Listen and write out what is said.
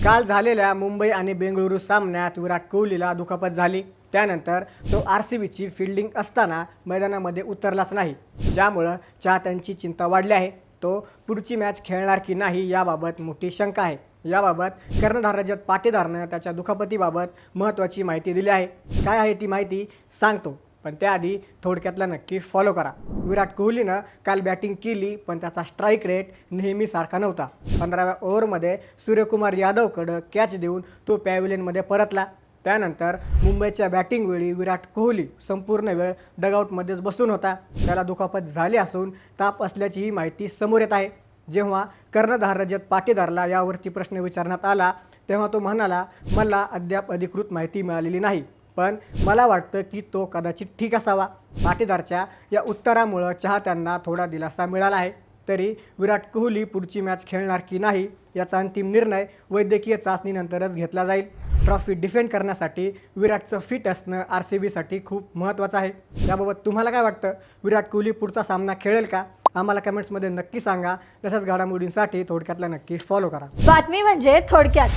काल झालेल्या मुंबई आणि बेंगळुरू सामन्यात विराट कोहलीला दुखापत झाली। त्यानंतर तो आरसीबीची फील्डिंग असताना मैदानामध्ये उतरलाच नाही, ज्यामुळे चाहत्यांची चिंता वाढली आहे। तो पुढची मॅच खेळणार की नाही याबाबत मोठी शंका आहे। याबाबत कर्णधार रजत पाटीदारनं त्याच्या दुखापतीबाबत महत्त्वाची माहिती दिली आहे। काय आहे ती माहिती सांगतो, पण त्याआधी थोडक्यातला नक्की फॉलो करा। विराट कोहलीनं काल बॅटिंग केली, पण त्याचा स्ट्राईक रेट नेहमीसारखा नव्हता। 15व्या ओव्हरमध्ये सूर्यकुमार यादवकडे कॅच देऊन तो पॅव्हिलियनमध्ये परतला। त्यानंतर मुंबईच्या बॅटिंगवेळी विराट कोहली संपूर्ण वेळ डगआउटमध्येच बसून होता। त्याला दुखापत झाली असून ताप असल्याचीही माहिती समोर येत आहे। जेव्हा कर्णधार रजत पाटीदारला यावरती प्रश्न विचारण्यात आला, तेव्हा तो म्हणाला, मला अद्याप अधिकृत माहिती मिळालेली नाही, पण मला वाटतं की तो कदाचित ठीक असावा। पाटीदारच्या या उत्तरामुळे चाहत्यांना थोडा दिलासा मिळाला आहे। तरी विराट कोहली पुढची मॅच खेळणार की नाही याचा अंतिम निर्णय वैद्यकीय चाचणीनंतरच घेतला जाईल। ट्रॉफी डिफेंड करण्यासाठी विराटचं फिट असणं आरसीबीसाठी खूप महत्त्वाचं आहे। याबाबत तुम्हाला काय वाटतं? विराट कोहली पुढचा सामना खेळेल का? आम्हाला कमेंट्समध्ये नक्की सांगा। तसंच घडामोडींसाठी थोडक्यातला नक्की फॉलो करा। बातमी म्हणजे थोडक्यात।